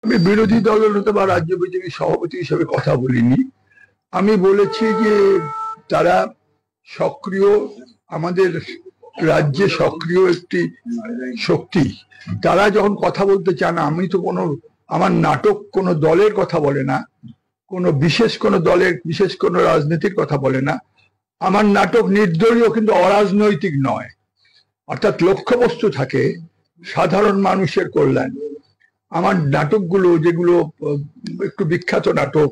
আমি বিরোধী দলের নেতা বা রাজ্য বিজেপি সভাপতি হিসেবে কথা বলিনি। আমি বলেছি যে তারা সক্রিয়, আমাদের রাজ্যে সক্রিয় একটি শক্তি। তারা যখন কথা বলতে চান, আমি তো আমার নাটক কোনো দলের কথা বলে না, কোনো দলের বিশেষ কোনো রাজনীতির কথা বলে না। আমার নাটক নির্দলীয় কিন্তু অরাজনৈতিক নয়, অর্থাৎ লক্ষ্যবস্তু থাকে সাধারণ মানুষের কল্যাণ। আমার নাটকগুলো যেগুলো একটু বিখ্যাত নাটক,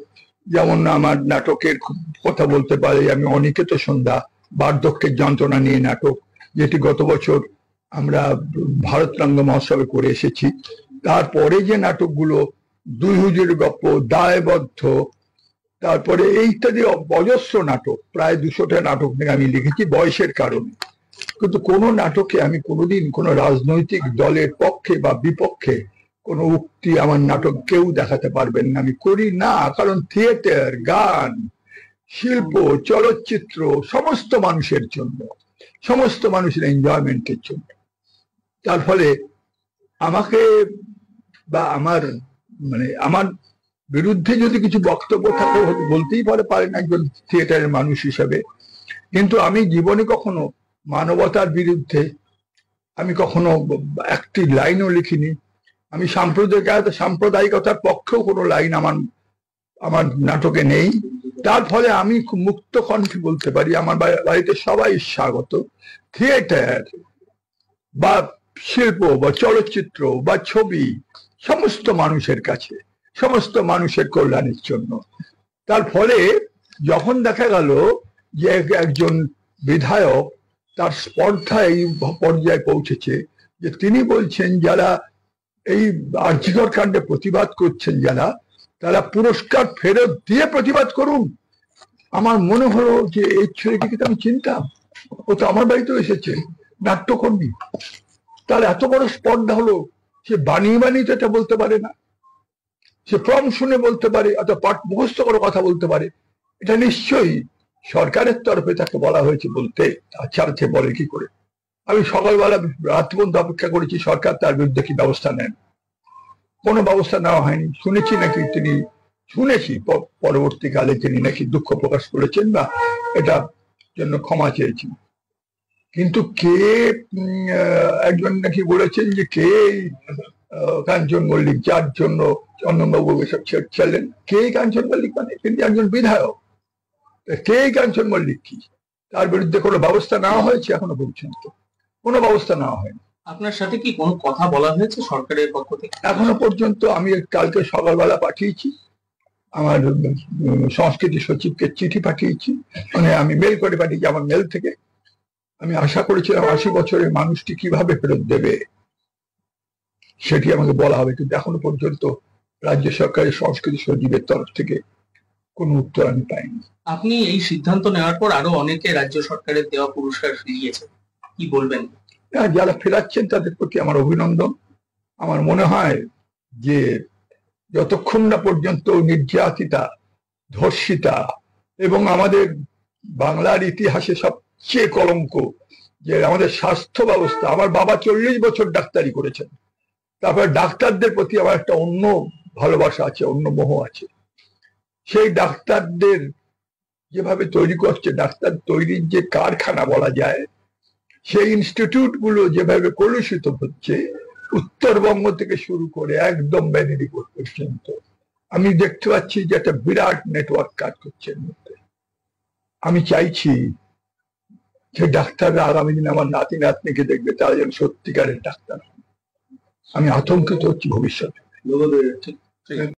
যেমন আমার নাটকের কথা বলতে পারি আমি অনিকেত সন্ধ্যা, বার্ধক্যের যন্ত্রণা নিয়ে নাটক, যেটি গত বছর আমরা ভারতরঙ্গ মহোৎসবে করে এসেছি। তারপরে যে নাটকগুলো দুই হুজুর গপ্প, দায়বদ্ধ, তারপরে এই ইত্যাদি অজস্র নাটক, প্রায় 200টা নাটক নিয়ে আমি লিখেছি বয়সের কারণে। কিন্তু কোনো নাটকে আমি কোনোদিন কোনো রাজনৈতিক দলের পক্ষে বা বিপক্ষে কোনো উক্তি আমার নাটক কেউ দেখাতে পারবেন না, আমি করি না। কারণ থিয়েটার, গান, শিল্প, চলচ্চিত্র সমস্ত মানুষের জন্য, সমস্ত মানুষের এনজয়মেন্টের জন্য। তার ফলে আমাকে বা আমার বিরুদ্ধে যদি কিছু বক্তব্য থাকে বলতেই পারেন একজন থিয়েটারের মানুষ হিসেবে। কিন্তু আমি জীবনে কখনো মানবতার বিরুদ্ধে আমি কখনো একটি লাইনও লিখিনি। আমি সাম্প্রদায়িকতার পক্ষেও কোনো লাইন আমার নাটকে নেই। তার ফলে আমি খুব মুক্ত কণ্ঠে বলতে পারি আমার বাড়িতে সবাই স্বাগত। থিয়েটার বা শিল্প বা চলচ্চিত্র বা ছবি সমস্ত মানুষের কাছে, সমস্ত মানুষের কল্যাণের জন্য। তার ফলে যখন দেখা গেল যে একজন বিধায়ক তার স্পর্ধা এই পর্যায়ে পৌঁছেছে যে তিনি বলছেন যারা এই আরজিকর কাণ্ডে প্রতিবাদ করছেন যারা, তারা পুরস্কার ফেরত দিয়ে প্রতিবাদ করুন। আমার মনে হলো যে এই ছেলেটিকে তো আমি চিনতাম, ও তো আমার বাড়িতেও এসেছে, নাট্যকর্মী। তার এত বড় স্পর্ধা হলো, সে বানিয়ে বানিয়ে তো এটা বলতে পারে না, সে ফর্ম শুনে বলতে পারে, অথবা পাঠ মুখস্থ করে কথা বলতে পারে। এটা নিশ্চয়ই সরকারের তরফে তাকে বলা হয়েছে বলতে, তাছাড়া সে বলে কি করে? আমি সকালবেলা রাত পর্যন্ত অপেক্ষা করেছি সরকার তার বিরুদ্ধে কি ব্যবস্থা নেন। কোনো ব্যবস্থা নেওয়া হয়নি। শুনেছি পরবর্তীকালে তিনি নাকি দুঃখ প্রকাশ করেছেন বা এটা জন্য ক্ষমা চেয়েছেন। কিন্তু কে একজন নাকি বলেছেন যে কে কাঞ্চন মল্লিক, যার জন্য চন্দনবাবু এসব ছেড়েছিলেন, কে কাঞ্চন মল্লিক? মানে তিনি একজন বিধায়ক, কে কাঞ্চন মল্লিক কি? তার বিরুদ্ধে কোনো ব্যবস্থা নেওয়া হয়েছে? এখনো পর্যন্ত কোনো ব্যবস্থা নেওয়া হয়নি। আপনার সাথে কি কোনো কথা বলা হয়েছে সরকারের পক্ষ থেকে? এখনো পর্যন্ত আমি কালকে সকালবেলা পাঠিয়েছি, আমার সংস্কৃতি সচিবকে চিঠি পাঠিয়েছি, মানে আমি মেল করে পাঠিয়েছি আমার মেল থেকে। আমি আশা করেছিলাম 80 বছরের মানুষটি কিভাবে ফেরত দেবে সেটি আমাকে বলা হবে, কিন্তু এখনো পর্যন্ত রাজ্য সরকারের সংস্কৃতি সচিবের তরফ থেকে কোনো উত্তর আমি পাইনি। আপনি এই সিদ্ধান্ত নেওয়ার পর আরো অনেকে রাজ্য সরকারের দেওয়া পুরস্কার ফিরিয়েছেন, কি বলবেন? যারা ফেরাচ্ছেন তাদের প্রতি আমার অভিনন্দন। আমার মনে হয় যে যতক্ষণ না পর্যন্ত নির্যাতিতা, ধর্ষিতা এবং আমাদের বাংলার ইতিহাসে সবচেয়ে কলঙ্ক যে আমাদের স্বাস্থ্য ব্যবস্থা, আমার বাবা 40 বছর ডাক্তারি করেছেন, তারপরে ডাক্তারদের প্রতি আমার একটা অন্য ভালোবাসা আছে, অন্য মোহ আছে। সেই ডাক্তারদের যেভাবে তৈরি করছে, ডাক্তার তৈরির যে কারখানা বলা যায়, সেই ইনস্টিটিউট গুলো যেভাবে কলুষিত হচ্ছে, উত্তরবঙ্গ থেকে শুরু করে একদম মেদিনীপুর পর্যন্ত আমি দেখতে পাচ্ছি যে একটা বিরাট নেটওয়ার্ক কাজ করছে এর মধ্যে। আমি চাইছি যে ডাক্তাররা আগামী দিন আমার নাতি নাতনিকে দেখবে, তারা যেন সত্যিকারের ডাক্তার। আমি আতঙ্কিত হচ্ছি ভবিষ্যতে।